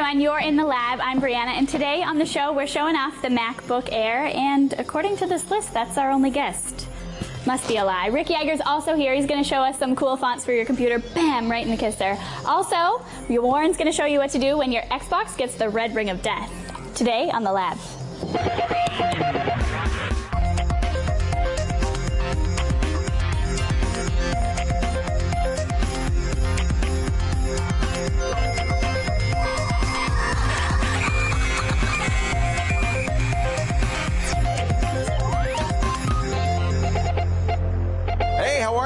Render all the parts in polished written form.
everyone, you're in the lab. I'm Brianna, and today on the show we're showing off the MacBook Air, and according to this list, that's our only guest. Must be a lie. Rick Yeager's also here. He's going to show us some cool fonts for your computer. Bam! Right in the kisser. Also, Warren's going to show you what to do when your Xbox gets the red ring of death. Today on the lab.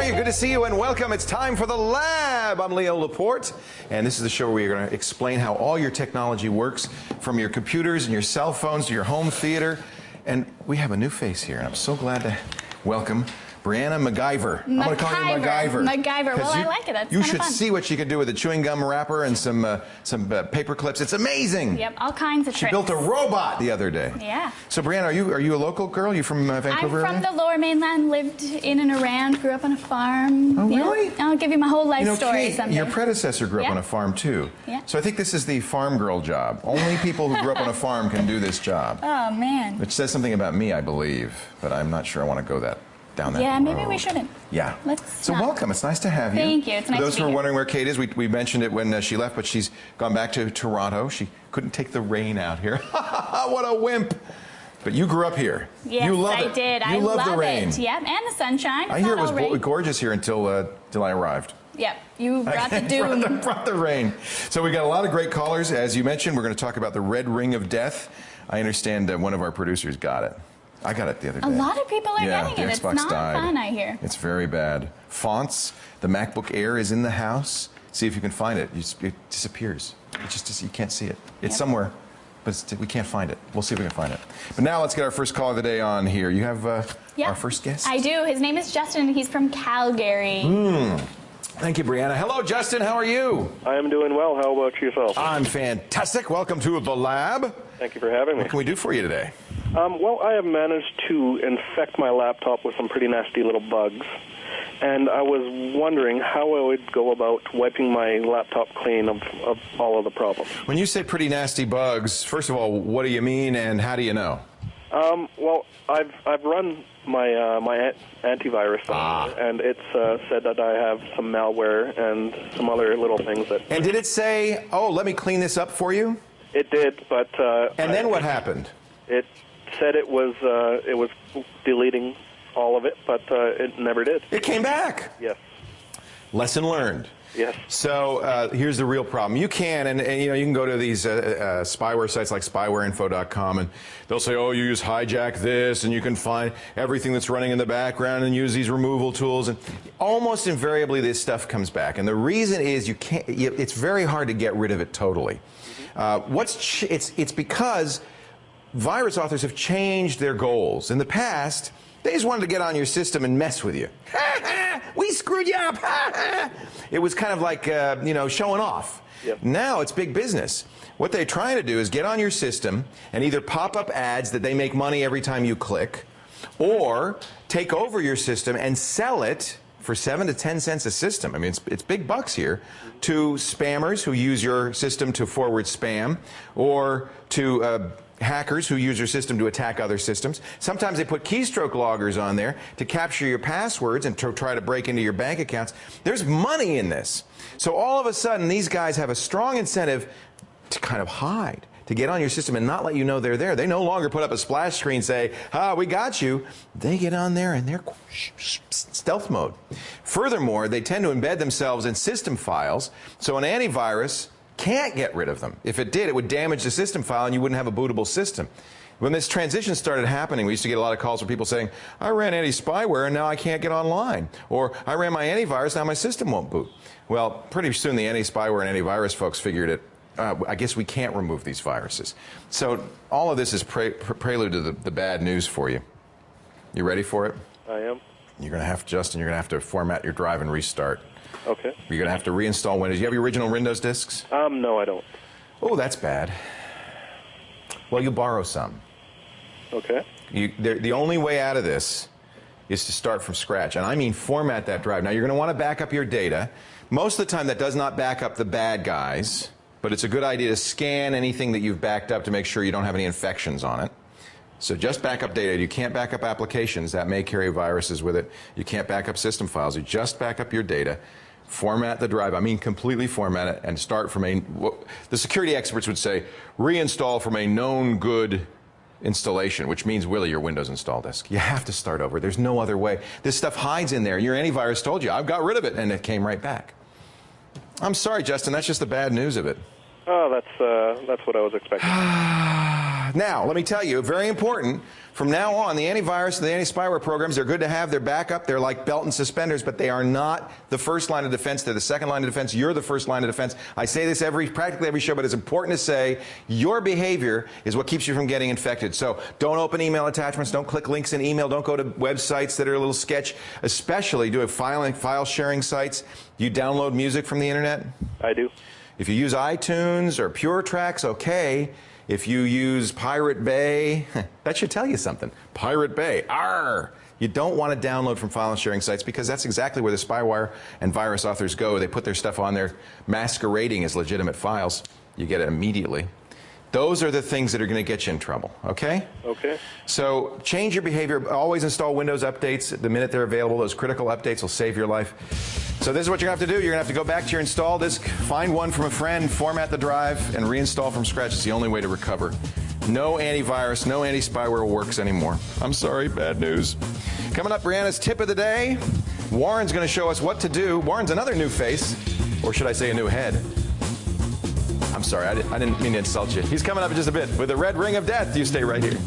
Good to see you and welcome. It's time for the lab. I'm Leo Laporte, and this is the show where we're going to explain how all your technology works, from your computers and your cell phones to your home theater. And we have a new face here, and I'm so glad to welcome Brianna MacGyver. I'm going to call you MacGyver. MacGyver. Well, I like it. That's You should see what she can do with a chewing gum wrapper and some paper clips. It's amazing. Yep, all kinds of tricks. She built a robot the other day. Yeah. So, Brianna, are you a local girl? You from Vancouver? I'm from the Lower Mainland. Lived in and around. Grew up on a farm. Oh, really? Yeah. I'll give you my whole life story Kate, someday. your predecessor grew up on a farm too. Yeah. So I think this is the farm girl job. Only people who grew up on a farm can do this job. Oh man. Which says something about me, I believe, but I'm not sure I want to go down that Yeah, road. maybe we shouldn't. Yeah. Let's not. Welcome. It's nice to have you. Thank you. It's nice For those to be who are here. wondering where Kate is, we mentioned it when she left, but she's gone back to Toronto. She couldn't take the rain out here. What a wimp. But you grew up here. Yes, you love I it. did. You love the rain. Yep, and the sunshine. I hear it was gorgeous here until I arrived. Yep, you brought the doom. brought the rain. So we got a lot of great callers. As you mentioned, we're going to talk about the red ring of death. I understand one of our producers got it. I got it the other day. A lot of people are getting it. It's Xbox not died. fun, I hear. It's very bad. Fonts, the MacBook Air is in the house. See if you can find it. It disappears. You can't see it. It's somewhere, but we can't find it. We'll see if we can find it. But now let's get our first call of the day on here. You have our first guest? I do. His name is Justin. He's from Calgary. Thank you, Brianna. Hello, Justin. How are you? I am doing well. How about yourself? I'm fantastic. Welcome to the lab. Thank you for having me. What can we do for you today? Well, I have managed to infect my laptop with some pretty nasty little bugs, and I was wondering how I would go about wiping my laptop clean of all of the problems. When you say pretty nasty bugs, first of all, what do you mean and how do you know? Well, I've run my antivirus on it, and it's said that I have some malware and some other little things that... And did it say, oh, let me clean this up for you? It did, but... and then what happened? It said it was deleting all of it, but it never did. It came back? Yes. Lesson learned. Yes. So here's the real problem. You can, and you know, you can go to these spyware sites like spywareinfo.com, and they'll say, oh, you use hijack this, and you can find everything that's running in the background and use these removal tools, and almost invariably this stuff comes back. And the reason is it's very hard to get rid of it totally. It's because virus authors have changed their goals. In the past, they just wanted to get on your system and mess with you. We screwed you up. It was kind of like, showing off. Yep. Now it's big business. What they're trying to do is get on your system and either pop up ads that they make money every time you click, or take over your system and sell it for 7 to 10 cents a system. I mean, it's big bucks here, to spammers who use your system to forward spam, or to hackers who use your system to attack other systems. Sometimes they put keystroke loggers on there to capture your passwords and to try to break into your bank accounts. There's money in this. So all of a sudden, these guys have a strong incentive to kind of hide, to get on your system and not let you know they're there. They no longer put up a splash screen, say, we got you. They get on there and they're stealth mode. Furthermore, they tend to embed themselves in system files, so an antivirus can't get rid of them. If it did, it would damage the system file and you wouldn't have a bootable system. When this transition started happening, we used to get a lot of calls from people saying, I ran anti-spyware and now I can't get online. Or I ran my antivirus, now my system won't boot. Well, pretty soon the anti-spyware and antivirus folks figured it, I guess we can't remove these viruses. So all of this is prelude to the bad news for you. You ready for it? I am. You're going to have, Justin, you're going to have to format your drive and restart. Okay. You're going to have to reinstall Windows. Do you have your original Windows disks? No, I don't. Oh, that's bad. Well, you borrow some. Okay. The only way out of this is to start from scratch. And I mean format that drive. Now, you're going to want to back up your data. Most of the time, that does not back up the bad guys. but it's a good idea to scan anything that you've backed up to make sure you don't have any infections on it. So just back up data. You can't back up applications. That may carry viruses with it. You can't back up system files. You just back up your data. Format the drive. I mean, completely format it and start from the security experts would say, reinstall from a known good installation, which means really your Windows install disk. You have to start over. There's no other way. This stuff hides in there. Your antivirus told you, I've got rid of it, and it came right back. I'm sorry, Justin. That's just the bad news of it. Oh, that's what I was expecting. Now, let me tell you, very important, from now on, the antivirus and the anti-spyware programs, they're good to have. They're backup. They're like belt and suspenders, but they are not the first line of defense. They're the second line of defense. You're the first line of defense. I say this practically every show, but it's important to say your behavior is what keeps you from getting infected. So don't open email attachments. Don't click links in email. Don't go to websites that are a little sketch, especially doing file sharing sites. You download music from the internet? I do. If you use iTunes or Pure Tracks, okay. If you use Pirate Bay, that should tell you something. Pirate Bay, arr! You don't want to download from file sharing sites because that's exactly where the spyware and virus authors go. They put their stuff on there masquerading as legitimate files. You get it immediately. Those are the things that are going to get you in trouble, okay? Okay. So change your behavior. Always install Windows updates the minute they're available. Those critical updates will save your life. So this is what you're going to have to do. You're going to have to go back to your install disk, find one from a friend, format the drive, and reinstall from scratch. It's the only way to recover. No antivirus, no anti-spyware works anymore. I'm sorry, bad news. Coming up, Brianna's tip of the day. Warren's going to show us what to do. Warren's another new face, or should I say a new head. I'm sorry, I didn't mean to insult you. He's coming up in just a bit with the red ring of death. You stay right here.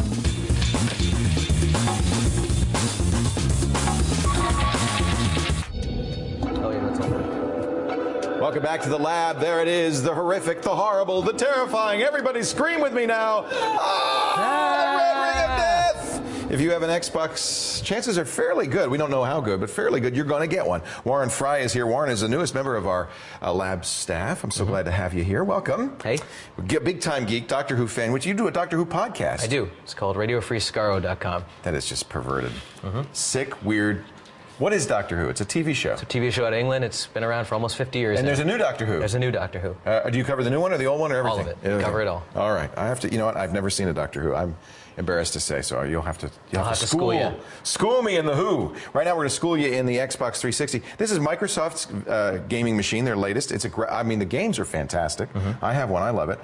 Welcome back to the lab. There it is, the horrific, the horrible, the terrifying. Everybody scream with me now. The red ring of death. If you have an Xbox, chances are fairly good. We don't know how good, but fairly good. You're going to get one. Warren Fry is here. Warren is the newest member of our lab staff. I'm so glad to have you here. Welcome. Hey. Big-time geek, Doctor Who fan, which you do a Doctor Who podcast. I do. It's called RadioFreeScaro.com. That is just perverted. Sick, weird. What is Doctor Who? It's a TV show. It's a TV show out of England. It's been around for almost 50 years. And now. there's a new Doctor Who. There's a new Doctor Who. Do you cover the new one or the old one or everything? All of it. Okay. Cover it all. All right. I have to. You know what? I've never seen a Doctor Who. I'm embarrassed to say. So you'll have to. I'll have to school you. School me in the Who. Right now we're going to school you in the Xbox 360. This is Microsoft's gaming machine. Their latest. I mean, the games are fantastic. I have one. I love it.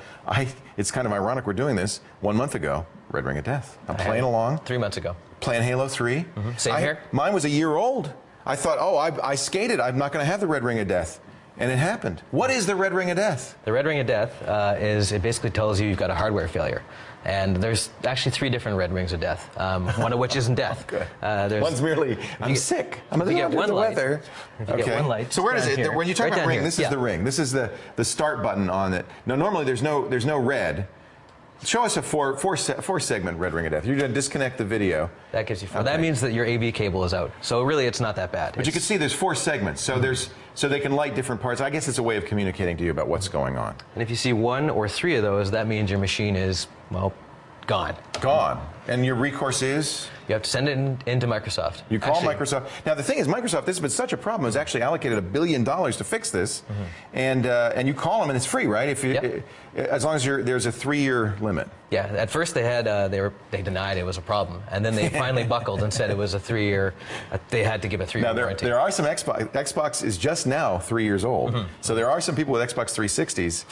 It's kind of ironic we're doing this 1 month ago. Red Ring of Death. I'm playing along. 3 months ago. Playing Halo 3. Same here. Mine was a year old. I thought, oh, I skated. I'm not going to have the Red Ring of Death. And it happened. What is the Red Ring of Death? The Red Ring of Death it basically tells you you've got a hardware failure. And there's actually 3 different Red Rings of Death, one of which isn't death. Okay. One's merely, I'm sick. I'm if you get one light, weather. If you get one light, so where is it? Here. When you talk about ring, this is the ring. This is the start button on it. Now, normally there's no red. Show us a four segment Red Ring of Death. You're going to disconnect the video. That gives you 4. Okay. That means that your AV cable is out. So really, it's not that bad. But you can see there's 4 segments. So so they can light different parts. I guess it's a way of communicating to you about what's going on. And if you see 1 or 3 of those, that means your machine is, well, gone. Gone. And your recourse is? You have to send it into Microsoft. You call Microsoft. Now, the thing is, Microsoft, this has been such a problem, has actually allocated $1 billion to fix this. And you call them, and it's free, right? If you, as long as there's a 3-year limit. Yeah, at first they had they denied it was a problem, and then they finally buckled and said it was a 3-year. They had to give a 3-year warranty. There are some Xbox is just now 3 years old, so there are some people with Xbox 360s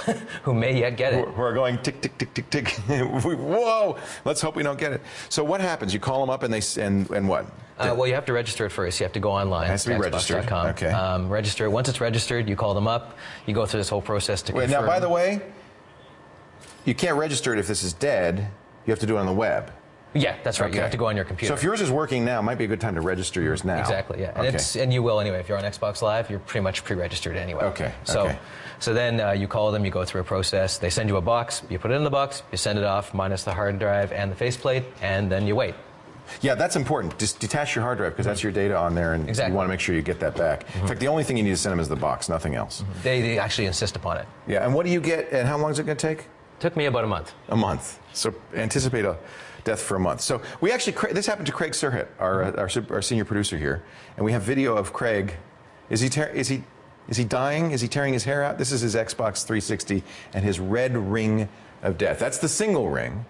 who may yet get it. Who are going tick tick tick tick tick. Whoa! Let's hope we don't get it. So what happens? You call them up and what? Well, you have to register it first. You have to go online. It has to be registered. Okay. Register. Once it's registered, you call them up. You go through this whole process to confirm. Now, by the way, you can't register it if this is dead. You have to do it on the web. Yeah, that's right. Okay. You have to go on your computer. So if yours is working now, it might be a good time to register yours now. Exactly, yeah. And you will anyway. If you're on Xbox Live, you're pretty much pre-registered anyway. Okay. So then you call them, you go through a process. They send you a box. You put it in the box. You send it off, minus the hard drive and the faceplate, and then you wait. Yeah, that's important. Just detach your hard drive because that's your data on there, and you want to make sure you get that back. In fact, the only thing you need to send them is the box, nothing else. They actually insist upon it. Yeah, and what do you get, and how long is it going to take? Took me about a month. A month. So anticipate a death for a month. So we actually, this happened to Craig Surhit, our senior producer here, and we have video of Craig. Is he Is he dying? Is he tearing his hair out? This is his Xbox 360 and his red ring of death. That's the single ring.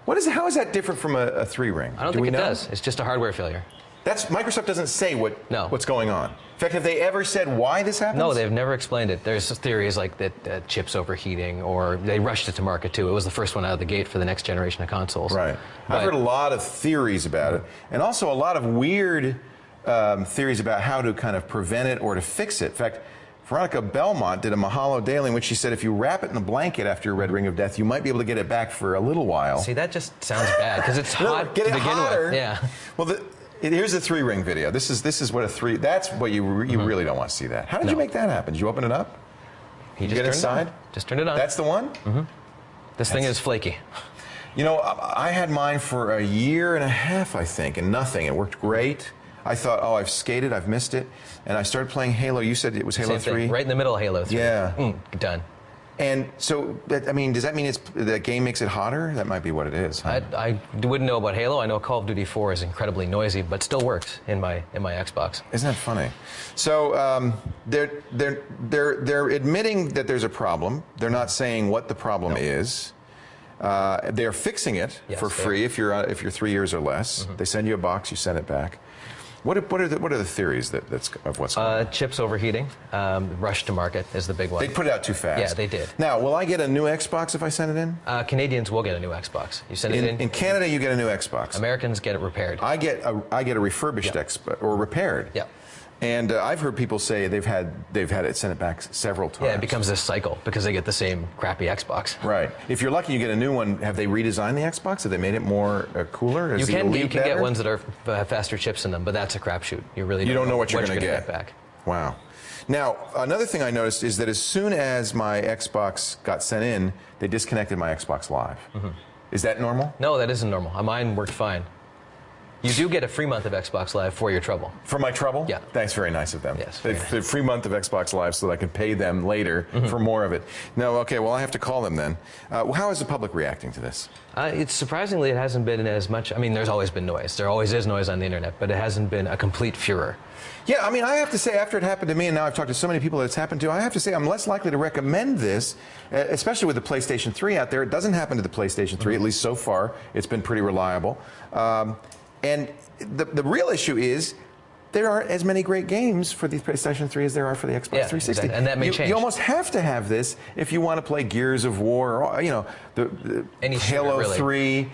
How is that different from a 3-ring? I don't think it does. It's just a hardware failure. Microsoft doesn't say what's going on. In fact, have they ever said why this happens? No, they've never explained it. There's theories like that chips overheating, or they rushed it to market too. It was the first one out of the gate for the next generation of consoles. Right. I've heard a lot of theories about it, and also a lot of weird theories about how to kind of prevent it or to fix it. In fact, Veronica Belmont did a Mahalo Daily in which she said if you wrap it in a blanket after your red ring of death, you might be able to get it back for a little while. See, that just sounds bad because it's hot get to it begin hotter. with. Yeah. Well, here's a 3-ring video. This is what a 3. That's what you really don't want to see that. How did you make that happen? Did you open it up? He just get turned inside? It on. Just turned it on. That's the one? This thing is flaky. You know, I had mine for a year and a half, I think, and nothing. It worked great. I thought, oh, I've skated, I've missed it. And I started playing Halo. You said it was Halo 3? Right in the middle of Halo 3. Yeah. Done. And so, I mean, does that mean the game makes it hotter? That might be what it is. Huh? I wouldn't know about Halo. I know Call of Duty 4 is incredibly noisy, but still works in my Xbox. Isn't that funny? So they're admitting that there's a problem. They're not saying what the problem is. They're fixing it for free if you're 3 years or less. They send you a box, you send it back. What are the theories of what's going on? Chips overheating, rush to market is the big one. They put it out too fast. Yeah, they did. Now, will I get a new Xbox if I send it in? Canadians will get a new Xbox. You send it in. In Canada, you get a new Xbox. Americans get it repaired. I get a refurbished Xbox or repaired. Yeah. And I've heard people say they've had it sent it back several times. Yeah, it becomes this cycle because they get the same crappy Xbox. Right. If you're lucky, you get a new one. Have they redesigned the Xbox? Have they made it more cooler? You can get ones that are faster chips in them, but that's a crapshoot. You really don't know what you're going to get back. Wow. Now, another thing I noticed is that as soon as my Xbox got sent in, they disconnected my Xbox Live. Is that normal? No, that isn't normal. Mine worked fine. You do get a free month of Xbox Live for your trouble. For my trouble? Yeah. Thanks, very nice of them. Yes. A free month of Xbox Live so that I can pay them later for more of it. No, okay, well, I have to call them then. How is the public reacting to this? It's surprisingly, it hasn't been as much. I mean, there's always been noise. There always is noise on the internet, but it hasn't been a complete furor. Yeah, I mean, I have to say, after it happened to me, and now I've talked to so many people that it's happened to, I have to say I'm less likely to recommend this, especially with the PlayStation 3 out there. It doesn't happen to the PlayStation 3, at least so far. It's been pretty reliable. And the real issue is there aren't as many great games for the PlayStation 3 as there are for the Xbox 360. Exactly. And that may change. You almost have to have this if you want to play Gears of War, or, you know, the Halo 3.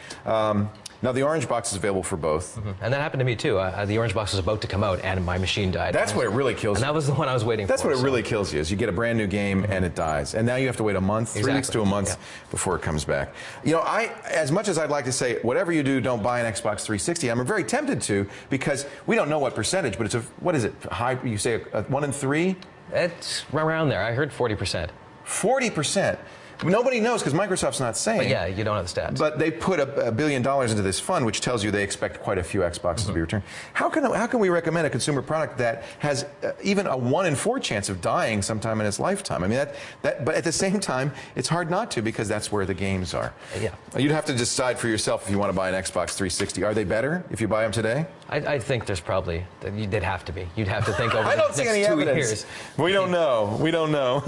Now, the orange box is available for both. And that happened to me, too. The orange box was about to come out, and my machine died. That's what it really kills you. And that was the one I was waiting for. That's what it really kills you, is you get a brand new game, and it dies. And now you have to wait a month, 3 weeks to a month before it comes back. You know, as much as I'd like to say, whatever you do, don't buy an Xbox 360, I'm very tempted to, because we don't know what percentage, but it's what is it, high, you say a 1 in 3? It's around there. I heard 40%. 40%. Nobody knows because Microsoft's not saying. But yeah, you don't have the stats. But they put $1 billion into this fund, which tells you they expect quite a few Xboxes to be returned. How can we recommend a consumer product that has even a 1 in 4 chance of dying sometime in its lifetime? I mean, but at the same time, it's hard not to because that's where the games are. Yeah. You'd have to decide for yourself if you want to buy an Xbox 360. Are they better if you buy them today? I think there's probably, they'd have to be. You'd have to think over I don't the see next any 2 evidence. years. We don't know. We don't know.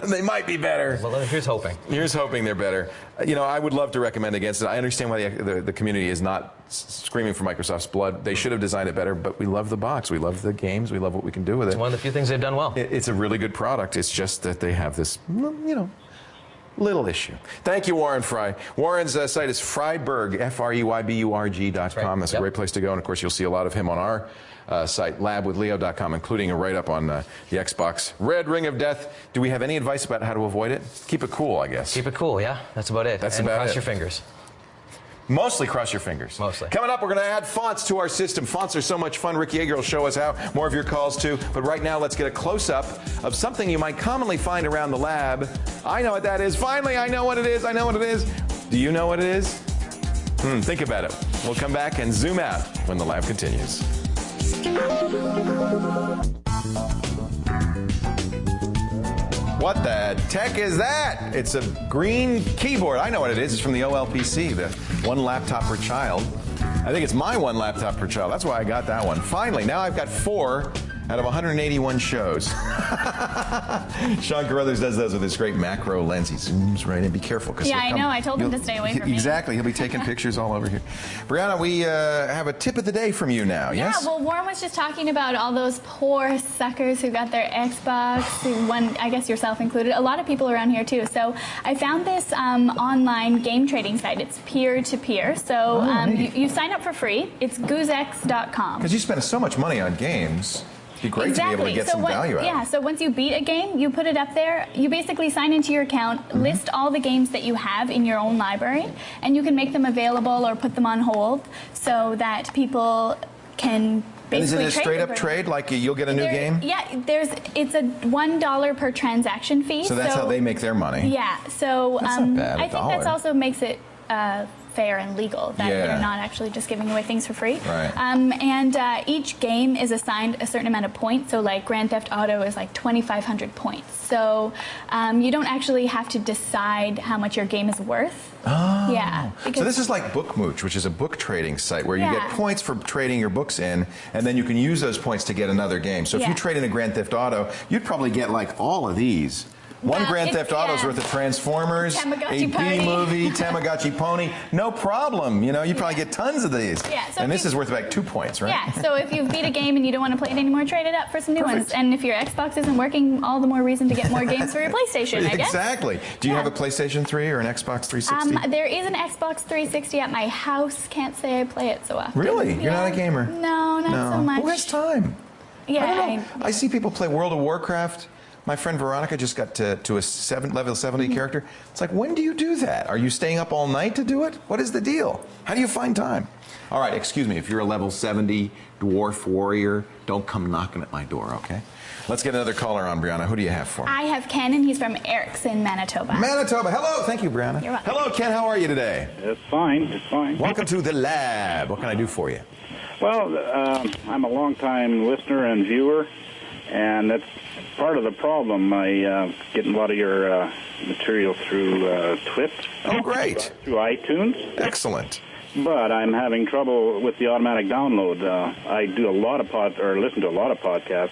They might be better. Well, here's hoping. Here's hoping they're better. You know, I would love to recommend against it. I understand why the community is not screaming for Microsoft's blood. They should have designed it better, but we love the box. We love the games. We love what we can do with it. It's one of the few things they've done well. It's a really good product. It's just that they have this, you know, little issue. Thank you, Warren Fry. Warren's site is Freiburg, FREYBURG.com. That's a great place to go. And, of course, you'll see a lot of him on our site, labwithleo.com, including a write-up on the Xbox Red Ring of Death. Do we have any advice about how to avoid it? Keep it cool, I guess. Keep it cool, yeah. That's about it. That's and about cross it. your fingers. Mostly cross your fingers. Mostly. Coming up, we're going to add fonts to our system. Fonts are so much fun. Ricky Yeager will show us how. More of your calls, too. But right now, let's get a close-up of something you might commonly find around the lab. I know what that is. Finally, I know what it is. I know what it is. Do you know what it is? Think about it. We'll come back and zoom out when the lab continues. What the tech is that? It's a green keyboard. I know what it is. It's from the OLPC, the One Laptop Per Child. I think it's my one laptop per child. That's why I got that one. Finally, now I've got 4 out of 181 shows. Sean Carruthers does those with this great macro lens. He zooms right in. Be careful. Yeah, I know. I told him to stay away from me. Exactly. He'll be taking pictures all over here. Brianna, we have a tip of the day from you now, yes? Yeah, well, Warren was just talking about all those poor suckers who got their Xbox, one, I guess yourself included, a lot of people around here too. So I found this online game trading site. It's peer-to-peer. So you sign up for free. It's goozex.com. Because you spend so much money on games. It'd be great to be able to get some value out of it. Yeah, so once you beat a game, you put it up there. You basically sign into your account, list all the games that you have in your own library, and you can make them available or put them on hold so that people can basically trade. Is it a straight-up trade, like you'll get a new game? Yeah, it's a $1 per transaction fee. So that's how they make their money. Yeah, so that's not bad, I think that also makes it fair and legal, that you're not actually just giving away things for free. Right. And each game is assigned a certain amount of points. So like Grand Theft Auto is like 2,500 points. So you don't actually have to decide how much your game is worth. Oh. Yeah. So this is like Bookmooch, which is a book trading site where you get points for trading your books in, and then you can use those points to get another game. So if you trade in a Grand Theft Auto, you'd probably get like all of these. One Grand Theft Auto's worth of Transformers, a B-movie, Tamagotchi Pony, no problem. You know, you probably get tons of these. Yeah, so and this is worth like 2 points, right? Yeah, so if you beat a game and you don't want to play it anymore, trade it up for some new ones. And if your Xbox isn't working, all the more reason to get more games for your PlayStation, I guess. Exactly. Do you have a PlayStation 3 or an Xbox 360? There is an Xbox 360 at my house. Can't say I play it so often. Really? You're not a gamer? No, not so much. Who has time? Yeah. I don't know. I see people play World of Warcraft. My friend Veronica just got to a level 70 character. It's like, when do you do that? Are you staying up all night to do it? What is the deal? How do you find time? All right, excuse me. If you're a level 70 dwarf warrior, don't come knocking at my door, okay? Let's get another caller on, Brianna. Who do you have for me? I have Ken, and he's from Erickson, Manitoba. Manitoba. Hello. Thank you, Brianna. You're welcome. Hello, Ken. How are you today? It's fine. It's fine. Welcome to the lab. What can I do for you? Well, I'm a long-time listener and viewer, and that's part of the problem. I get a lot of your material through Twit. Oh, great. Through iTunes. Excellent. But I'm having trouble with the automatic download. I do listen to a lot of podcasts,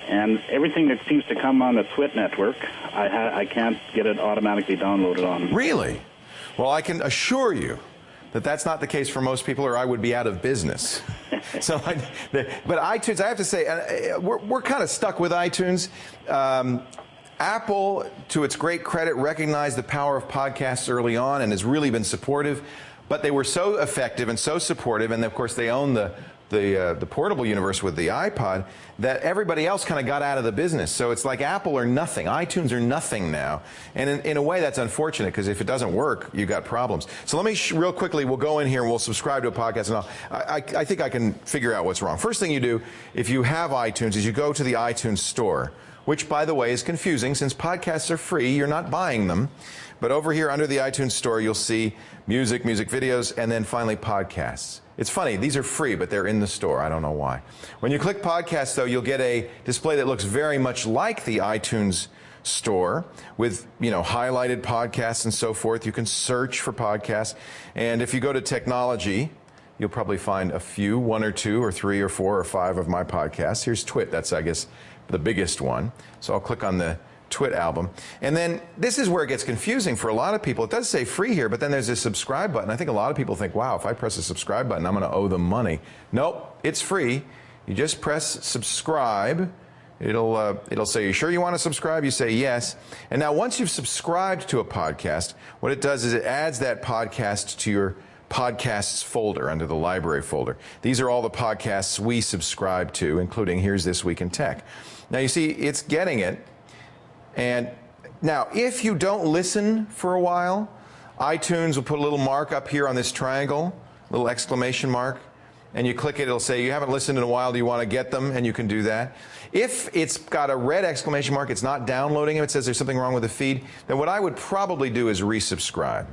and everything that seems to come on the Twit network, I can't get it automatically downloaded on. Really? Well, I can assure you that that's not the case for most people, or I would be out of business. But iTunes, I have to say, we're kind of stuck with iTunes. Apple, to its great credit, recognized the power of podcasts early on and has really been supportive. But they were so effective and so supportive, and of course they own the portable universe with the iPod, that everybody else kind of got out of the business. So it's like Apple or nothing. iTunes are nothing now. And in a way, that's unfortunate, because if it doesn't work, you've got problems. So let me, real quickly, we'll go in here and we'll subscribe to a podcast, and I think I can figure out what's wrong. First thing you do, if you have iTunes, is you go to the iTunes store, which, by the way, is confusing. Since podcasts are free, you're not buying them. But over here under the iTunes store, you'll see music videos, and then finally podcasts. It's funny, these are free, but they're in the store. I don't know why. When you click podcasts, though, you'll get a display that looks very much like the iTunes store with, highlighted podcasts and so forth. You can search for podcasts. And if you go to technology, you'll probably find a few, 1 or 2 or 3 or 4 or 5 of my podcasts. Here's Twit. That's, I guess, the biggest one. So I'll click on the Twit album. And then this is where it gets confusing for a lot of people. It does say free here, but then there's this subscribe button. I think a lot of people think, wow, if I press the subscribe button, I'm going to owe them money. Nope, it's free. You just press subscribe. It'll say, you sure you want to subscribe? You say yes. And now once you've subscribed to a podcast, what it does is it adds that podcast to your podcasts folder under the library folder. These are all the podcasts we subscribe to, including Here's This Week in Tech. Now you see, it's getting it. And now, if you don't listen for a while, iTunes will put a little mark up here on this triangle, a little exclamation mark, and you click it, it'll say, you haven't listened in a while, do you want to get them? And you can do that. If it's got a red exclamation mark, it's not downloading them, it says there's something wrong with the feed, then what I would probably do is resubscribe.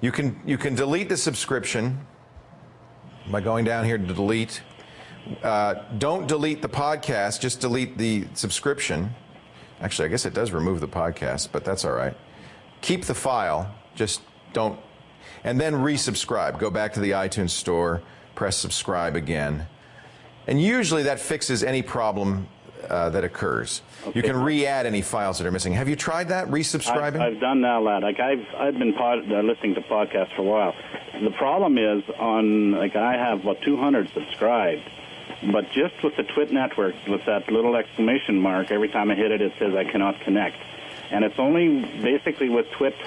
You can delete the subscription by going down here to delete. Don't delete the podcast, just delete the subscription. Actually, I guess it does remove the podcast, but that's all right. Keep the file, just don't, and then resubscribe. Go back to the iTunes store, press subscribe again, And usually that fixes any problem that occurs. Okay. You can re-add any files that are missing. Have you tried that, resubscribing? I've done that, lad. Like I've been listening to podcasts for a while. The problem is I have about 200 subscribed, but just with the Twit network, with that little exclamation mark, every time I hit it, it says I cannot connect. And it's only basically with Twit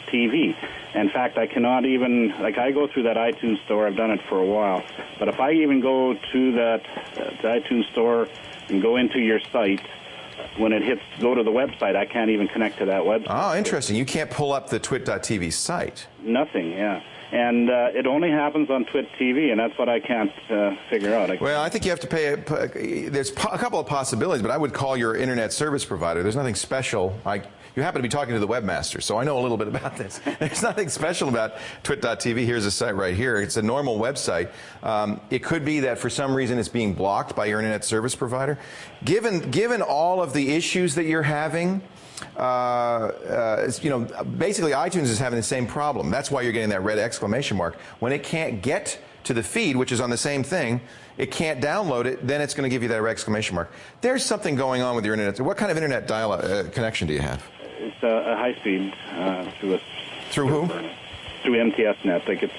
TV. In fact, I cannot even, I go through that iTunes store. I've done it for a while. But if I even go to that iTunes store and go into your site, when it hits go to the website, I can't even connect to that website. Oh, interesting. You can't pull up the twit.tv site. Nothing, yeah. And it only happens on Twit TV, and that's what I can't figure out. Well, I think you have to pay. There's a couple of possibilities, but I would call your internet service provider. There's nothing special. You happen to be talking to the webmaster, so I know a little bit about this. There's nothing special about Twit.tv. Here's a site right here. It's a normal website. It could be that for some reason it's being blocked by your internet service provider. Given all of the issues that you're having, basically iTunes is having the same problem. That's why you're getting that red exclamation mark. When it can't get to the feed, which is on the same thing, it can't download it, then it's going to give you that red exclamation mark. There's something going on with your internet. What kind of internet connection do you have? It's a high speed through who? Through MTSNet. Like it's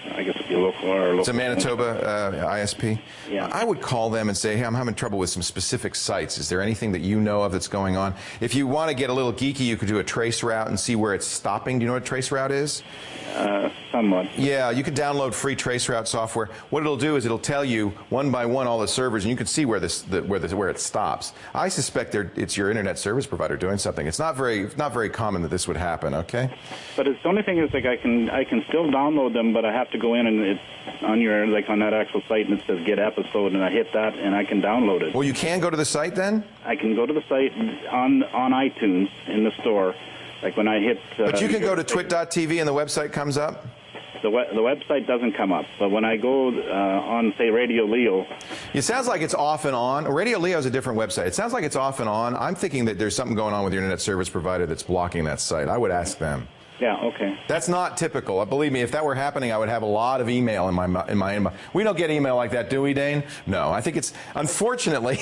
I guess it'd be local. It's a Manitoba ISP. Yeah. I would call them and say, hey, I'm having trouble with some specific sites. Is there anything that you know of that's going on? If you want to get a little geeky, you could do a trace route and see where it's stopping. Do you know what a trace route is? Somewhat. Yeah, you can download free traceroute software. What it'll do is it'll tell you one by one all the servers, and you can see where it stops. I suspect it's your internet service provider doing something. It's not very common that this would happen. Okay. But it's the only thing is I can still download them, but I have to go in and it's on on that actual site and it says get episode, and I hit that and I can download it. Well, you can go to the site then. I can go to the site on iTunes in the store. Like when I hit... but you can go to twit.tv and the website comes up? The website doesn't come up. But when I go on, say, Radio Leo... It sounds like it's off and on. Radio Leo is a different website. It sounds like it's off and on. I'm thinking that there's something going on with your internet service provider that's blocking that site. I would ask them. Yeah, okay. That's not typical. Believe me, if that were happening, I would have a lot of email in my inbox. We don't get email like that, do we, Dane? No. I think it's, unfortunately,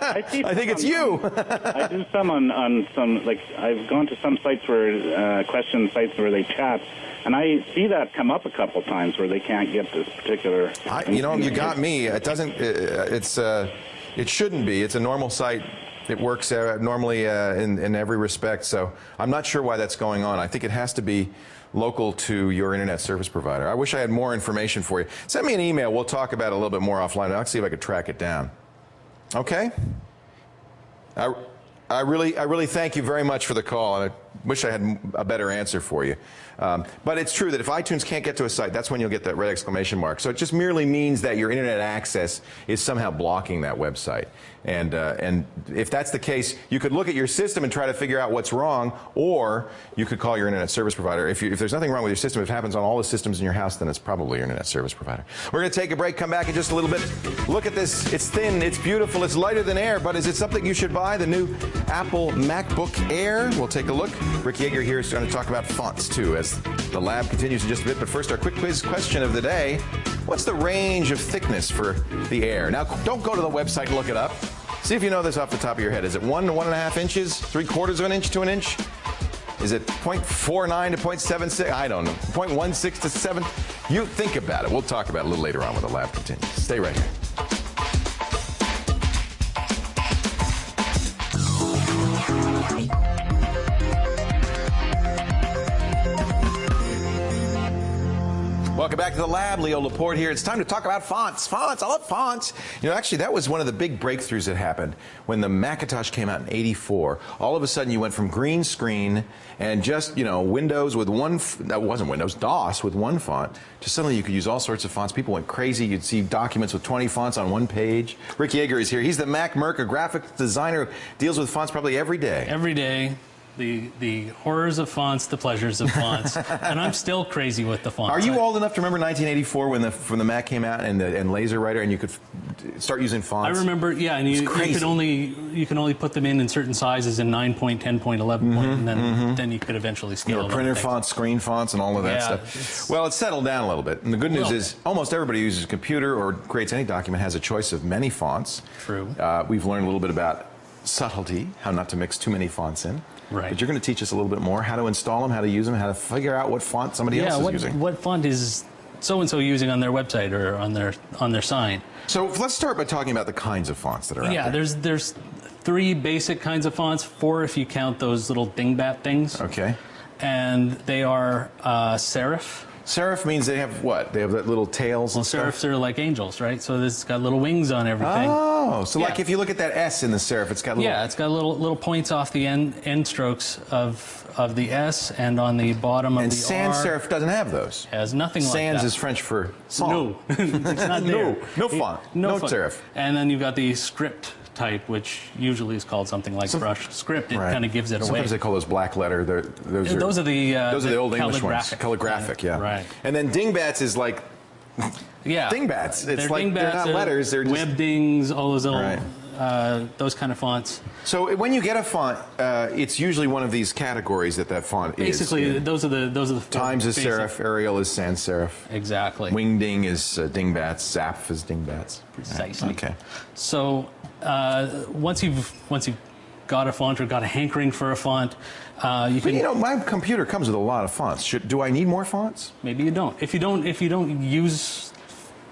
I think it's you. I do some on some, I've gone to some sites where, question sites where they chat, and I see that come up a couple times where they can't get this particular... you got me. It doesn't, it shouldn't be. It's a normal site. It works normally in every respect, so I'm not sure why that's going on. I think it has to be local to your internet service provider. I wish I had more information for you. Send me an email. We'll talk about it a little bit more offline. I'll see if I could track it down. Okay? I really thank you very much for the call, and I wish I had a better answer for you. But it's true that if iTunes can't get to a site, that's when you'll get that red exclamation mark. So it just merely means that your internet access is somehow blocking that website. And if that's the case, you could look at your system and try to figure out what's wrong, or you could call your internet service provider. If there's nothing wrong with your system, if it happens on all the systems in your house, then it's probably your internet service provider. We're going to take a break, come back in just a little bit. Look at this. It's thin, it's beautiful, it's lighter than air, but is it something you should buy? The new Apple MacBook Air. We'll take a look. Rick Yeager here is going to talk about fonts, too, as the lab continues in just a bit. But first, our quick quiz question of the day. What's the range of thickness for the Air? Now, don't go to the website and look it up. See if you know this off the top of your head. Is it 1 to 1.5 inches, 3/4 of an inch to an inch? Is it 0.49 to 0.76? I don't know. 0.16 to 7? You think about it. We'll talk about it a little later on when the lab continues. Stay right here. Welcome back to the lab. Leo Laporte here. It's time to talk about fonts. Fonts. I love fonts. Actually, that was one of the big breakthroughs that happened when the Macintosh came out in '84. All of a sudden, you went from green screen and just, Windows with one, that wasn't Windows, DOS with one font, to suddenly you could use all sorts of fonts. People went crazy. You'd see documents with 20 fonts on one page. Rick Yeager is here. He's the Mac Merc, a graphic designer who deals with fonts probably every day. Every day. The horrors of fonts, the pleasures of fonts, and I'm still crazy with the fonts. Are you old enough to remember 1984 when the Mac came out and Laser Writer, and you could start using fonts? I remember, yeah, and you can only put them in certain sizes in 9 point, 10 point, 11 point, and then you could eventually scale them. Printer fonts, screen fonts, and all of that stuff. Well, it's settled down a little bit, and the good news is almost everybody who uses a computer or creates any document has a choice of many fonts. True. We've learned a little bit about subtlety, how not to mix too many fonts in. Right. But you're going to teach us a little bit more how to install them, how to use them, how to figure out what font somebody else is using. What font is so-and-so using on their website or on their sign? So let's start by talking about the kinds of fonts that are out there. Yeah, there's 3 basic kinds of fonts, 4 if you count those little dingbat things. Okay. And they are serif. Serif means they have what? They have that little tails and stuff? Serifs are like angels, right? So it's got little wings on everything. Oh, so like if you look at that S in the serif, it's got little... Yeah, it's got little points off the end strokes of the S and on the bottom of the R. And sans serif doesn't have those. Has nothing like that. Sans is French for sans. No, it's not there. No font. No serif. And then you've got the script type, which usually is called something like brush script. It kind of gives it away. Sometimes they call those black letter. Those are the old English ones. Calligraphic, yeah. Right. And then dingbats is like dingbats. It's like they're not letters. They're just web dings. All those little those kind of fonts. So when you get a font, it's usually one of these categories that font Basically, is. those are the Times is serif, Arial is sans serif. Exactly. Wingding is dingbats, Zapf is dingbats. Precisely. Okay. So once you've got a font or got a hankering for a font, you can. But, you know, my computer comes with a lot of fonts. Do I need more fonts? Maybe you don't. If you don't use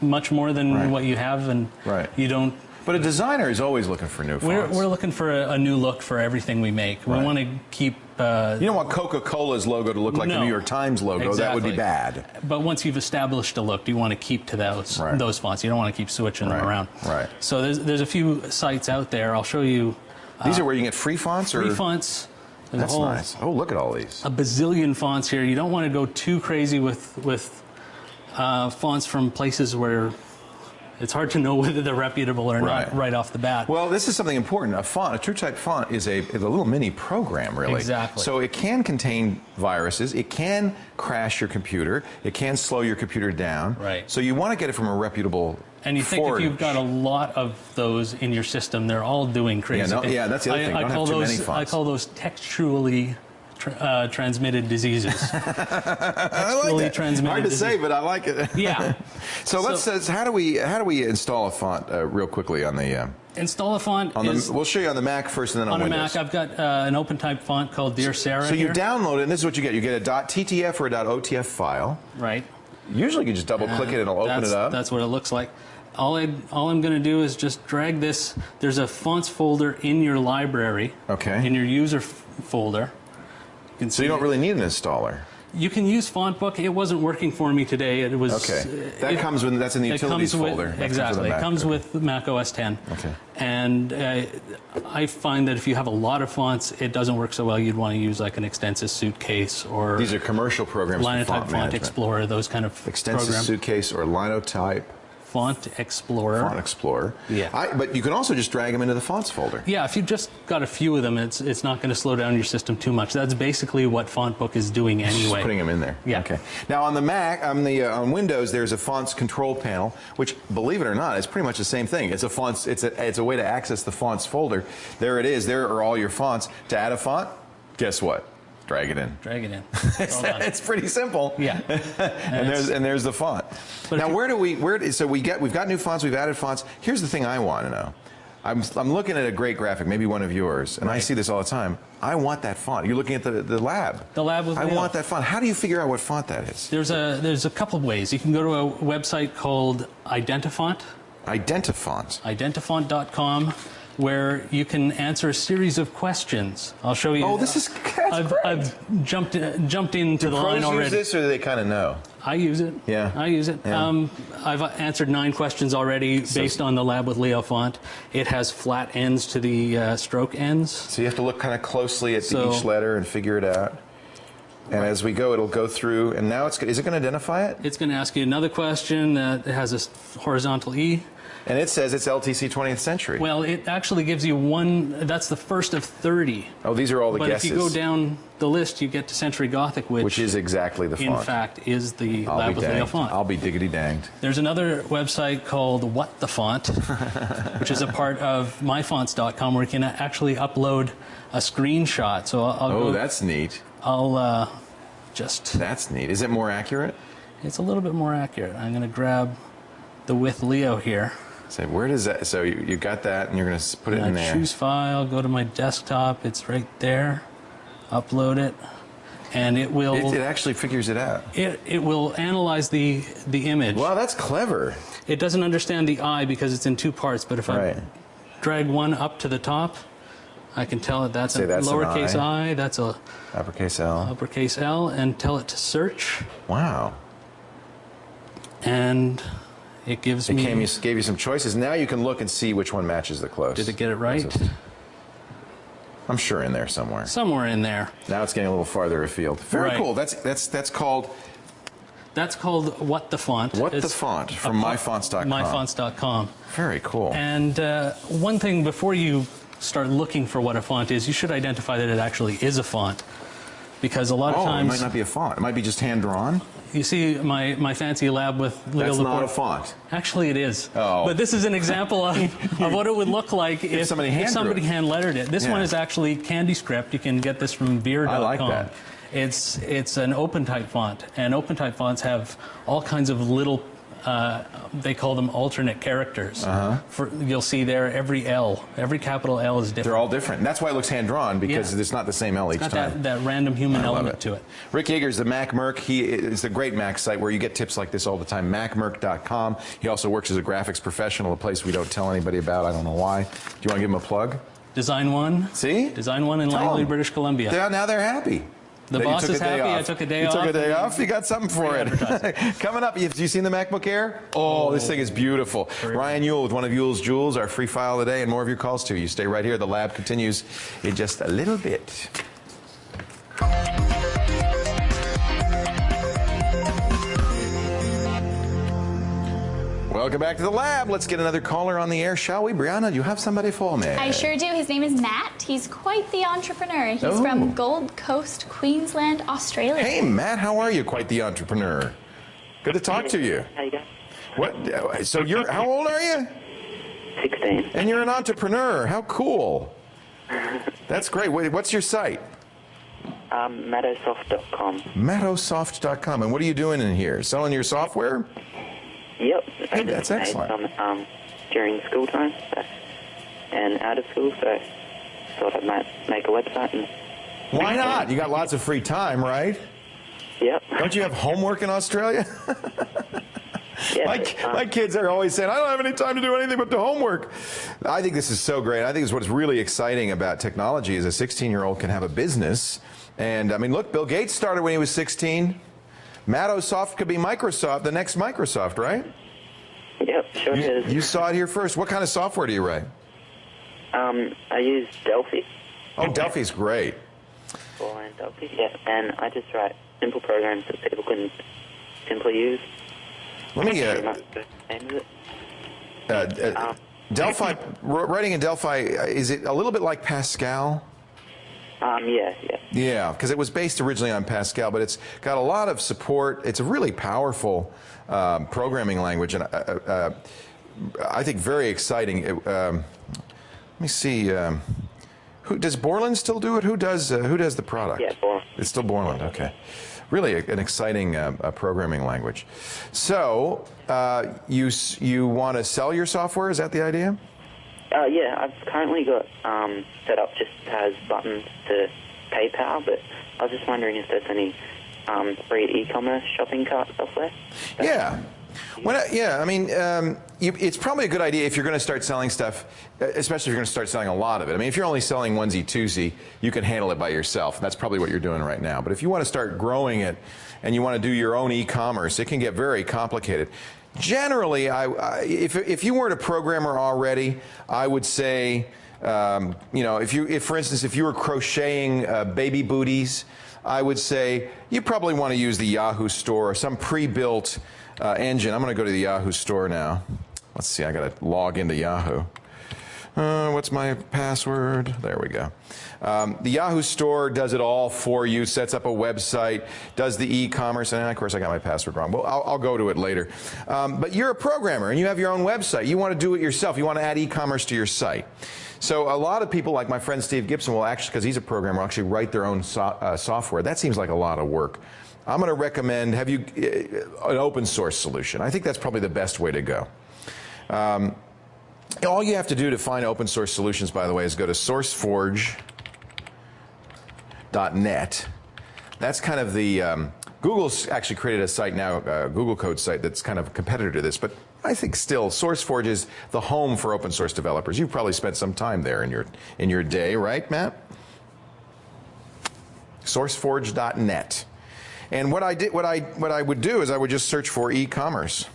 much more than what you have, and you don't. But a designer is always looking for new fonts. We're looking for a new look for everything we make. We want to keep... you don't want Coca-Cola's logo to look like the New York Times logo. Exactly. That would be bad. But once you've established a look, you want to keep to those fonts. You don't want to keep switching them around. Right. So there's a few sites out there. I'll show you... These are where you get free fonts? Free fonts. That's nice. Oh, look at all these. A bazillion fonts here. You don't want to go too crazy with fonts from places where... It's hard to know whether they're reputable or not right off the bat. Well, this is something important. A font, a TrueType font, is a little mini program, really. Exactly. So it can contain viruses. It can crash your computer. It can slow your computer down. Right. So you want to get it from a reputable And you think if you've got a lot of those in your system, they're all doing crazy things. Yeah, that's the other thing. Don't have too many fonts. I call those textually transmitted diseases. I like that. Hard to say, but I like it. Yeah. So let's. How do we install a font real quickly on the? Install a font. We'll show you on the Mac first, and then on Windows. On a Mac, I've got an OpenType font called Dear Sarah. So you download it, and this is what you get. You get a .ttf or a .otf file. Right. Usually, you just double-click it, and it'll open it up. That's what it looks like. All I'm going to do is just drag this. There's a fonts folder in your library. Okay. In your user folder. So you don't really need an installer. You can use FontBook. It wasn't working for me today. It was okay. That's in the utilities folder. Exactly. It comes with Mac OS 10. Okay. And I find that if you have a lot of fonts, it doesn't work so well. You'd want to use like an Extensis Suitcase or these are commercial programs. Linotype Font Explorer, those kind of Extensis programs. Suitcase or Linotype. Font Explorer. Font Explorer. Yeah. But you can also just drag them into the fonts folder. Yeah, if you've just got a few of them, it's not going to slow down your system too much. That's basically what FontBook is doing anyway. Just putting them in there. Yeah. Okay. Now on the Mac, on Windows, there's a fonts control panel, which, believe it or not, is pretty much the same thing. It's a fonts. It's a way to access the fonts folder. There it is. There are all your fonts. To add a font, guess what? Drag it in. Drag it in. It's pretty simple. Yeah. and there's the font. Now we've got new fonts, we've added fonts. Here's the thing I want to know. I'm looking at a great graphic, maybe one of yours, and I see this all the time. I want that font. You're looking at the lab. The lab with Leo. I want that font. How do you figure out what font that is? There's a couple of ways. You can go to a website called Identifont. Identifont. Identifont.com. Where you can answer a series of questions. I'll show you. Oh, this is I've jumped into the line already. Use this, or do they kind of know? I use it. Yeah. I use it. Yeah. I've answered 9 questions already based on the Lab with Leo font. It has flat ends to the stroke ends. So you have to look kind of closely at each letter and figure it out. And as we go, it'll go through, and now is it going to identify it? It's going to ask you another question that has a horizontal E. And it says it's LTC 20th century. Well, it actually gives you one, that's the first of 30. Oh, these are all the but guesses. If you go down the list, you get to Century Gothic, which is exactly the font. In fact, is the Lab with Leo font. I'll be diggity danged. There's another website called What the Font, which is a part of myfonts.com, where you can actually upload a screenshot. So I'll that's neat. I'll just... That's neat. Is it more accurate? It's a little bit more accurate. I'm going to grab the With Leo here. So where does that... So you got that, and you're going to put it in there. Choose file, go to my desktop. It's right there. Upload it, and it will... It actually figures it out. It will analyze the image. Wow, that's clever. It doesn't understand the I because it's in two parts, but if I drag one up to the top, I can tell it that's a lowercase I, that's a uppercase L. Uppercase L, and tell it to search. Wow. And it gives me... It gave you some choices. Now you can look and see which one matches the close. Did it get it right? I'm sure in there somewhere. Somewhere in there. Now it's getting a little farther afield. Very cool. That's called... That's called What the Font. What the Font from myfonts.com. Myfonts.com. Very cool. And one thing before you start looking for what a font is, you should identify that it actually is a font. Because a lot of times... it might not be a font. It might be just hand-drawn. You see my fancy Lab with Leo Laporte. That's not a font. Actually, it is. Oh. But this is an example of what it would look like if somebody hand-lettered it. This one is actually CandyScript. You can get this from beer.com. I like that. It's an open-type font, and open-type fonts have all kinds of little, they call them alternate characters. You'll see there every capital L is different. They're all different. And that's why it looks hand-drawn, because it's not the same L each time. It's got that random human element to it. Rick Yeager's the Mac Merc. He is a great Mac site where you get tips like this all the time, macmerc.com. He also works as a graphics professional, a place we don't tell anybody about. I don't know why. Do you want to give him a plug? Design One. See? Design One in Langley, British Columbia. Now they're happy. The boss is happy. I took a day off. You took a day off? You got something for it. Coming up, have you seen the MacBook Air? Oh, this thing is beautiful. Ryan Ewell with one of Ewell's Jewels, our free file today, and more of your calls too. You stay right here. The lab continues in just a little bit. Welcome back to the lab. Let's get another caller on the air, shall we? Brianna, do you have somebody for me? I sure do. His name is Matt. He's quite the entrepreneur. He's from Gold Coast, Queensland, Australia. Hey, Matt, how are you? Quite the entrepreneur. Good to talk to you. How you doing? What? So how old are you? 16. And you're an entrepreneur. How cool. That's great. What's your site? Mattosoft.com. Mattosoft.com. And what are you doing in here? Selling your software? Yep. Hey, that's excellent. Some, during school time and out of school, so thought I might make a website. And why not? You got lots of free time, right? Yep. Don't you have homework in Australia? Yeah, my kids are always saying, I don't have any time to do anything but do homework. I think this is so great. I think it's what's really exciting about technology is a 16-year-old can have a business. And, I mean, look, Bill Gates started when he was 16. Mattosoft could be Microsoft, the next Microsoft, right? Yep, sure is. You saw it here first. What kind of software do you write? I use Delphi. Oh, Delphi's great. And Delphi, yeah. And I just write simple programs that people can simply use. Let me, Delphi, writing in Delphi, is it a little bit like Pascal? Yeah. Yeah, because it was based originally on Pascal, but it's got a lot of support. It's a really powerful programming language, and I think very exciting. Let me see. Who does Borland still do it? Who does the product? Yeah, Borland. It's still Borland. Okay. Really an exciting programming language. So you want to sell your software? Is that the idea? Yeah, I've currently got set up just has buttons to PayPal, but I was just wondering if there's any free e-commerce shopping cart software. Yeah. I mean, it's probably a good idea if you're going to start selling stuff, especially if you're going to start selling a lot of it. I mean, if you're only selling onesie-twosie, you can handle it by yourself. That's probably what you're doing right now. But if you want to start growing it and you want to do your own e-commerce, it can get very complicated. Generally, if you weren't a programmer already, I would say, if for instance, if you were crocheting baby booties, I would say you probably want to use the Yahoo store or some pre-built engine. I'm going to go to the Yahoo store now. Let's see, I got to log into Yahoo. What's my password? There we go. The Yahoo store does it all for you, sets up a website, does the e-commerce, and of course I got my password wrong. Well, I'll go to it later. But you're a programmer and you have your own website. You want to do it yourself. You want to add e-commerce to your site. So a lot of people, like my friend Steve Gibson, will actually, because he's a programmer, will actually write their own software. That seems like a lot of work. I'm going to recommend an open source solution. I think that's probably the best way to go. All you have to do to find open source solutions, by the way, is go to sourceforge.net. That's kind of the, Google's actually created a site now, a Google Code site that's kind of a competitor to this, but I think still SourceForge is the home for open source developers. You've probably spent some time there in your day, right, Matt? Sourceforge.net. And what I would do is I would just search for e-commerce.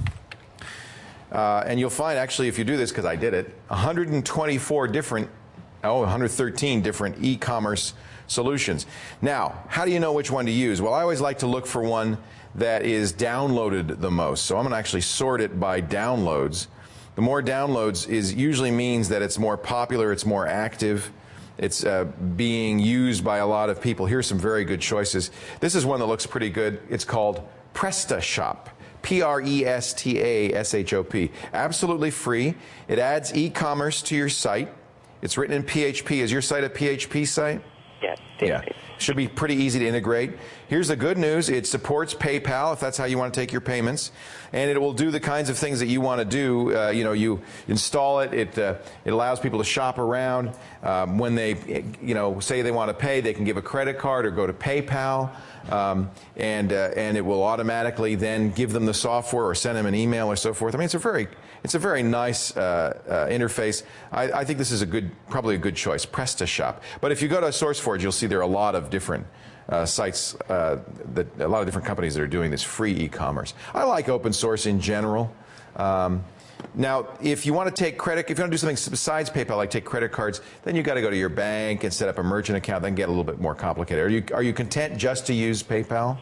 And you'll find, actually, if you do this, because I did it, 113 different e-commerce solutions. Now, how do you know which one to use? Well, I always like to look for one that is downloaded the most. So I'm going to actually sort it by downloads. The more downloads usually means that it's more popular, it's more active, it's being used by a lot of people. Here's some very good choices. This is one that looks pretty good. It's called PrestaShop. PrestaShop. Absolutely free. It adds e-commerce to your site. It's written in PHP. Is your site a PHP site? Yeah. Yeah. Should be pretty easy to integrate. Here's the good news. It supports PayPal if that's how you want to take your payments. And it will do the kinds of things that you want to do. You install it. It allows people to shop around. When they, say they want to pay, they can give a credit card or go to PayPal. And it will automatically then give them the software or send them an email or so forth. I mean, it's a very nice interface. I think this is probably a good choice, PrestaShop. But if you go to SourceForge, you'll see there are a lot of different sites, a lot of different companies that are doing this free e-commerce. I like open source in general. Now, if you want to if you want to do something besides PayPal, like take credit cards, then you've got to go to your bank and set up a merchant account. Then get a little bit more complicated. Are you content just to use PayPal?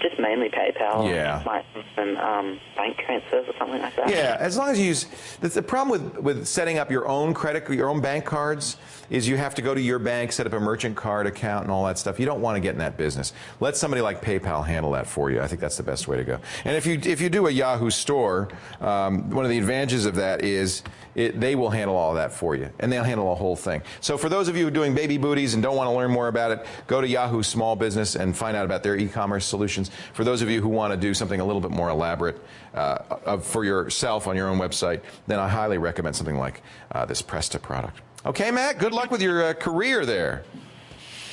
Just mainly PayPal. Yeah. Might some bank transfers or something like that. Yeah, as long as you use. The problem with setting up your own your own bank cards is you have to go to your bank, set up a merchant card account and all that stuff. You don't want to get in that business. Let somebody like PayPal handle that for you. I think that's the best way to go. And if you do a Yahoo store, one of the advantages of that is they will handle all of that for you, and they'll handle the whole thing. So for those of you who are doing baby booties and don't want to learn more about it, go to Yahoo Small Business and find out about their e-commerce solutions. For those of you who want to do something a little bit more elaborate for yourself on your own website, then I highly recommend something like this Presta product. Okay, Matt, good luck with your career there.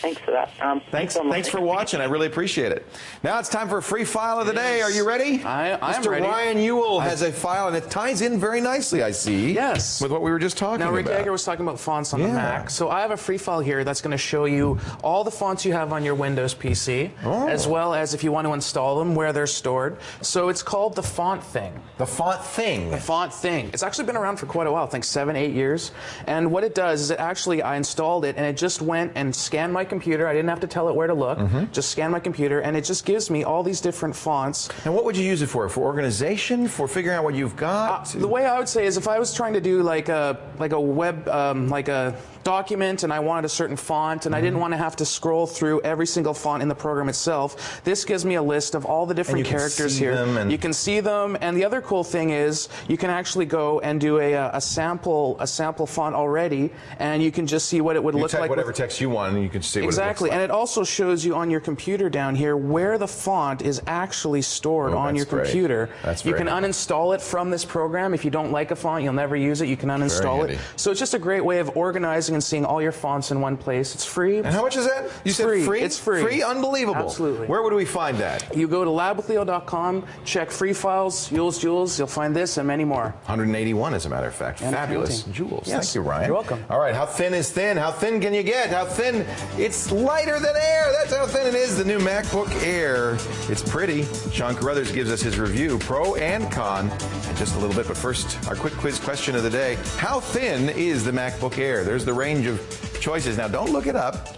Thanks for that. Thanks for watching. I really appreciate it. Now it's time for a free file of the day. Are you ready? I'm Mr. ready. Ryan Ewell has a file, and it ties in very nicely, I see. Yes. With what we were just talking about. Now, Rick Yeager was talking about fonts on the Mac. So I have a free file here that's going to show you all the fonts you have on your Windows PC, as well as if you want to install them, where they're stored. So it's called the Font Thing. The Font Thing? The Font Thing. It's actually been around for quite a while, I think 7, 8 years. And what it does is I installed it, and it just went and scanned my computer. I didn't have to tell it where to look, just scan my computer, and it just gives me all these different fonts. And what would you use it for? For organization? For figuring out what you've got? The way I would say is if I was trying to do like a web, like a document, and I wanted a certain font, and I didn't want to have to scroll through every single font in the program itself, this gives me a list of all the different characters here. You can see them, and the other cool thing is you can actually go and do a sample font already, and you can just see what it would look like. Whatever text you want, and you can see what it looks like. And it also shows you on your computer down here where the font is actually stored on your computer. You can uninstall it from this program. If you don't like a font, you'll never use it, you can uninstall it. So it's just a great way of organizing and seeing all your fonts in one place. It's free. And how much is that? You said free? It's free. Free? Unbelievable. Absolutely. Where would we find that? You go to labwithleo.com, check free files, Yule's Jewels, you'll find this and many more. 181 as a matter of fact. And fabulous jewels. Yes. Thank you, Ryan. You're welcome. All right, how thin is thin? How thin can you get? How thin? It's lighter than air. That's how thin it is. The new MacBook Air. It's pretty. Sean Carruthers gives us his review, pro and con, in just a little bit. But first, our quick quiz question of the day. How thin is the MacBook Air? There's the range of choices. Now, don't look it up.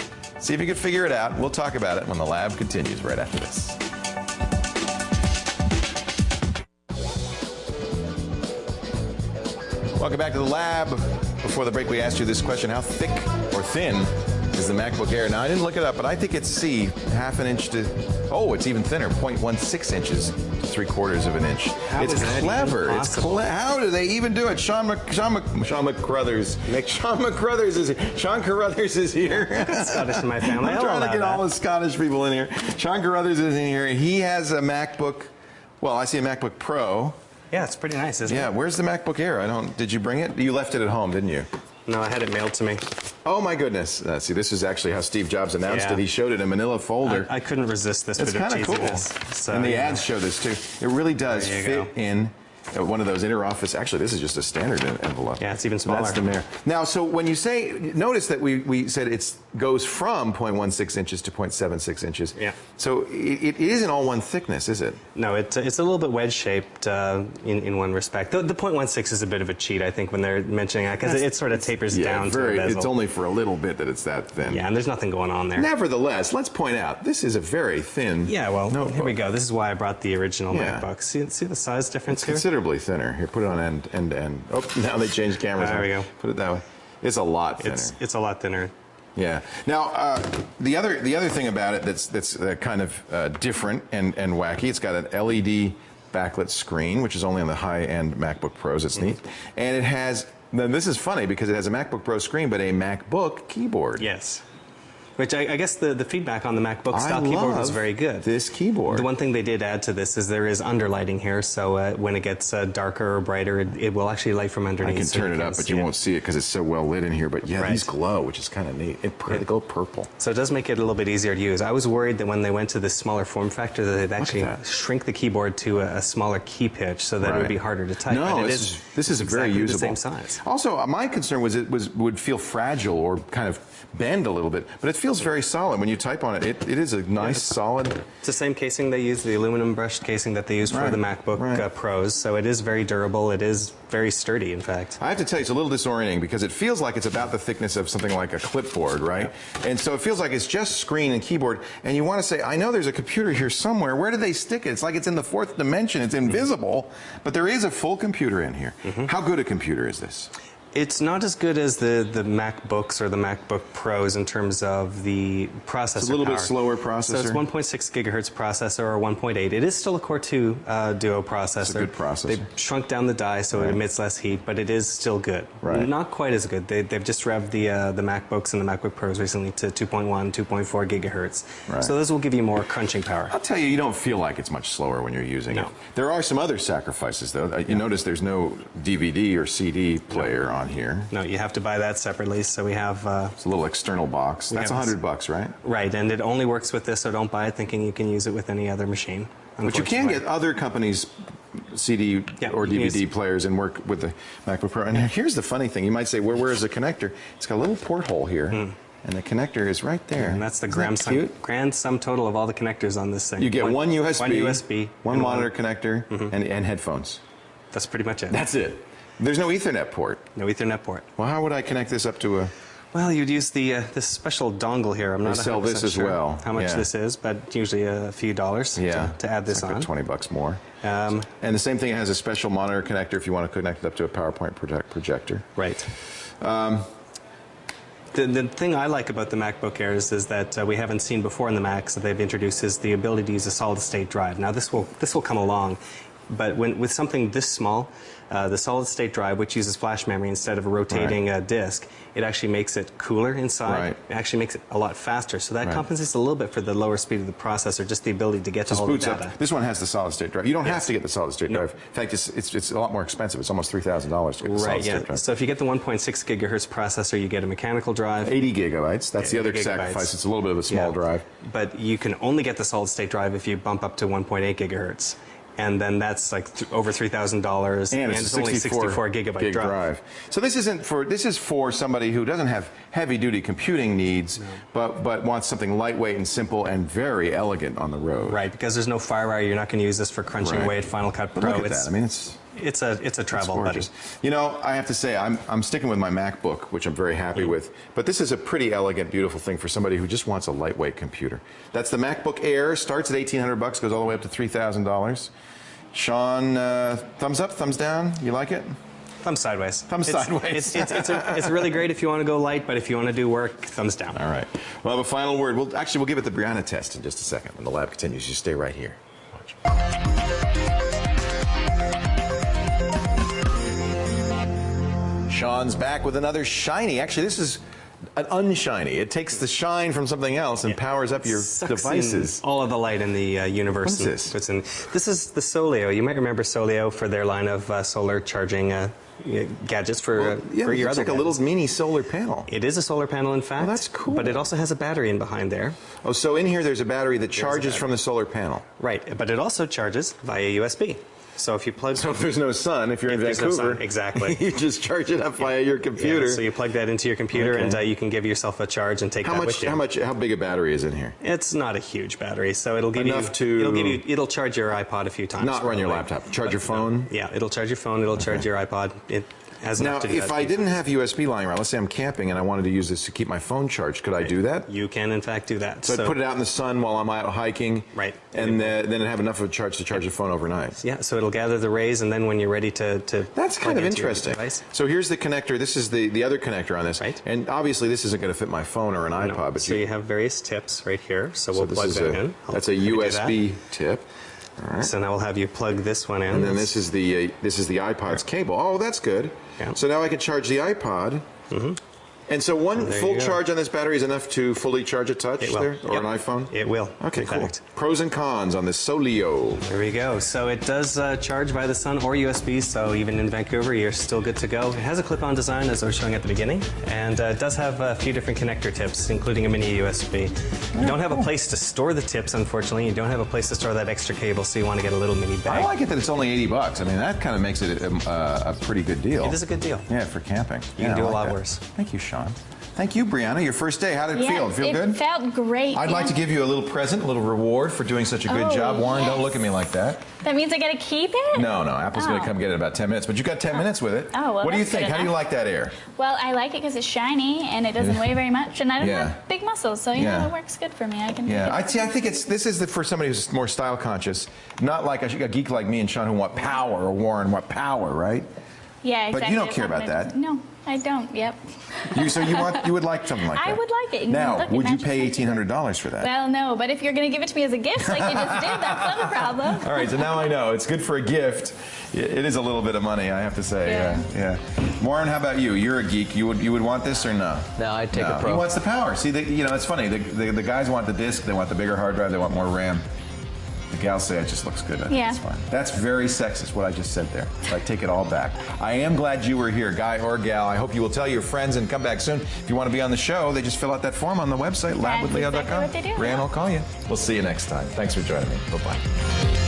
See if you can figure it out. We'll talk about it when the lab continues right after this. Welcome back to the lab. Before the break, we asked you this question: how thick or thin is the MacBook Air? Now, I didn't look it up, but I think it's C, half an inch to, oh, it's even thinner, 0.16 inches to 3/4 of an inch. It's clever. It's how do they even do it? Sean McCruthers. Sean Carruthers is here. Scottish in my family. I'm trying to get all the Scottish people in here. Sean Carruthers is in here. He has a MacBook. Well, I see a MacBook Pro. Yeah, it's pretty nice, isn't it? Yeah, where's the MacBook Air? Did you bring it? You left it at home, didn't you? No, I had it mailed to me. Oh my goodness. See, this is actually how Steve Jobs announced it. He showed it in a manila folder. I couldn't resist this It's bit of kind of cool. cheesiness. So, and the ads show this too. It really does fit in one of those inter-office. Actually, this is just a standard envelope. Yeah, it's even smaller. That's the Air. Now, so when you say, notice that we said it goes from 0.16 inches to 0.76 inches. Yeah. So it isn't all one thickness, is it? No, it's a little bit wedge-shaped in one respect. The 0.16 is a bit of a cheat, I think, when they're mentioning that, because it sort of tapers down to the bezel. It's only for a little bit that it's that thin. Yeah, and there's nothing going on there. Nevertheless, let's point out, this is a very thin notebook. Here we go. This is why I brought the original MacBook. See the size difference here? Considerably thinner. Here, put it on end to end. Oh, now they changed cameras. There we go. Put it that way. It's a lot thinner. It's a lot thinner. Yeah. Now, the other thing about it that's kind of different and wacky, it's got an LED backlit screen, which is only on the high-end MacBook Pros. It's neat. And it has, now this is funny because it has a MacBook Pro screen, but a MacBook keyboard. Yes. Which I guess the feedback on the MacBook style keyboard was very good. This keyboard. The one thing they did add to this is there is underlighting here, so when it gets darker or brighter, it will actually light from underneath. I can turn it up, but you won't see it because it's so well lit in here. But yeah, these glow, which is kind of neat. They go purple. So it does make it a little bit easier to use. I was worried that when they went to this smaller form factor that they'd actually shrink the keyboard to a smaller key pitch so that it would be harder to type. No, this is very usable. The same size. Also, my concern was it would feel fragile or kind of bend a little bit, but it feels very solid. When you type on it, it is a nice, solid... It's the same casing they use, the aluminum brushed casing that they use for the MacBook Pros, so it is very durable. It is very sturdy, in fact. I have to tell you, it's a little disorienting because it feels like it's about the thickness of something like a clipboard, right? And so it feels like it's just screen and keyboard, and you want to say, I know there's a computer here somewhere. Where did they stick it? It's like it's in the fourth dimension. It's invisible, but there is a full computer in here. How good a computer is this? It's not as good as the MacBooks or the MacBook Pros in terms of the processor It's a little power. bit slower processor. So it's 1.6 gigahertz processor or 1.8. It is still a Core 2 Duo processor. It's a good processor. They've shrunk down the die so it emits less heat, but it is still good. Not quite as good. They've just revved the MacBooks and the MacBook Pros recently to 2.1, 2.4 gigahertz. So those will give you more crunching power. I'll tell you, you don't feel like it's much slower when you're using it. There are some other sacrifices, though. You notice there's no DVD or CD player on here. No, you have to buy that separately. So we have it's a little external box. That's $100, right? Right, and it only works with this, so don't buy it thinking you can use it with any other machine. But you can get other companies' CD or DVD players and work with the MacBook Pro. And here's the funny thing: you might say, "Where is the connector?" It's got a little porthole here. And the connector is right there. And that's the grand sum total of all the connectors on this thing. You get one USB, one monitor connector, and headphones. That's pretty much it. That's it. There's no Ethernet port. No Ethernet port. Well, how would I connect this up to a... Well, you'd use this special dongle here. I'm not 100% sell this as sure well. how much this is, but usually a few dollars to add this on. Like $20 more. And the same thing, it has a special monitor connector if you want to connect it up to a PowerPoint projector. Right. The thing I like about the MacBook Airs is that we haven't seen before in the Macs that they've introduced is the ability to use a solid-state drive. Now, this will come along, but with something this small, the solid-state drive, which uses flash memory instead of a rotating disk, it actually makes it cooler inside. It actually makes it a lot faster. So that compensates a little bit for the lower speed of the processor, just the ability to get to all the data. This one has the solid-state drive. You don't have to get the solid-state drive. In fact, it's a lot more expensive. It's almost $3,000 to get the solid-state drive. So if you get the 1.6 gigahertz processor, you get a mechanical drive. 80 gigabytes. That's the other sacrifice. It's a little bit of a small drive. But you can only get the solid-state drive if you bump up to 1.8 gigahertz. And then that's like over $3,000, and it's only 64 gigabyte drive. So this is for somebody who doesn't have heavy-duty computing needs, but wants something lightweight and simple and very elegant on the road. Right, because there's no FireWire. You're not going to use this for crunching away at Final Cut Pro. But look at that. I mean, it's It's a travel buddy. You know, I have to say, I'm sticking with my MacBook, which I'm very happy with. But this is a pretty elegant, beautiful thing for somebody who just wants a lightweight computer. That's the MacBook Air. Starts at $1,800, goes all the way up to $3,000. Sean, thumbs up, thumbs down? You like it? Thumbs sideways. Thumbs sideways. It's really great if you want to go light, but if you want to do work, thumbs down. All right. We'll have a final word. We'll give it the Brianna test in just a second when the lab continues. You stay right here. Watch. Sean's back with another shiny. Actually, this is an unshiny. It takes the shine from something else and powers up your devices. All of the light in the universe. What is this? This is the Soleo. You might remember Soleo for their line of solar charging gadgets for your other it's like a little mini solar panel. It is a solar panel, in fact. Oh, that's cool. But it also has a battery in behind there. Oh, so in here there's a battery that charges from the solar panel. Right, but it also charges via USB. So if you plug... So if there's no sun, if you're in Vancouver... No sun, exactly. You just charge it up via your computer. Yeah, so you plug that into your computer, and you can give yourself a charge and take that with you. How big a battery is in here? It's not a huge battery, so it'll give enough it'll charge your iPod a few times. Not run your laptop. Charge your phone? Yeah, it'll charge your phone, it'll charge your iPod. It has enough to do that. If I didn't have USB lying around, let's say I'm camping and I wanted to use this to keep my phone charged, could I do that? You can, in fact, do that. So I'd put it out in the sun while I'm out hiking, right? And then it'd have enough of a charge to charge the phone overnight. Yeah, so it'll gather the rays, and then when you're ready to that's kind of interesting. So here's the connector. This is the other connector on this, right? And obviously this isn't going to fit my phone or an iPod. But so you have various tips right here. So we'll plug that in. That's a USB tip. All right. So now we'll have you plug this one in. And then this is the iPod's cable. Oh, that's good. Yeah. So now I can charge the iPod. Mm-hmm. And so one full charge on this battery is enough to fully charge a touch there, or an iPhone? It will. Okay, cool. Pros and cons on this Soleo. There we go. So it does charge by the sun or USB, so even in Vancouver, you're still good to go. It has a clip-on design, as I was showing at the beginning, and it does have a few different connector tips, including a mini USB. You don't have a place to store the tips, unfortunately. You don't have a place to store that extra cable, so you want to get a little mini bag. I like it that it's only $80. I mean, that kind of makes it a pretty good deal. It is a good deal. Yeah, for camping. You can do a lot worse. Thank you, Sean. Thank you, Brianna. Your first day. How did it feel? Feel good? It felt great. I'd like to give you a little present, a little reward for doing such a good job. Warren, don't look at me like that. That means I get to keep it? No, Apple's going to come get it in about 10 minutes. But you got 10 minutes with it. Oh, well, what do you think? How do you like that Air? Well, I like it because it's shiny and it doesn't weigh very much, and I don't have big muscles, so you know it works good for me. I can. I think this is for somebody who's more style conscious, not like a geek like me and Sean who want power, or Warren want power, right? Yeah, exactly. But you don't care about that. No, I don't. Yep. So you would like something like that? I would like it. Now, would you pay $1,800 for that? Well, no, but if you're going to give it to me as a gift like you just did, that's not a problem. All right, so now I know. It's good for a gift. It is a little bit of money, I have to say. Yeah. Warren, how about you? You're a geek. You would want this or no? No, I'd take a Pro. He wants the power. See, it's funny. The guys want the disc. They want the bigger hard drive. They want more RAM. The gals say it just looks good. That's fine. That's very sexist, what I just said there. So I take it all back. I am glad you were here, guy or gal. I hope you will tell your friends and come back soon. If you want to be on the show, they just fill out that form on the website, labwithleo.com. Exactly what they do. Brianna will call you. We'll see you next time. Thanks for joining me. Bye-bye.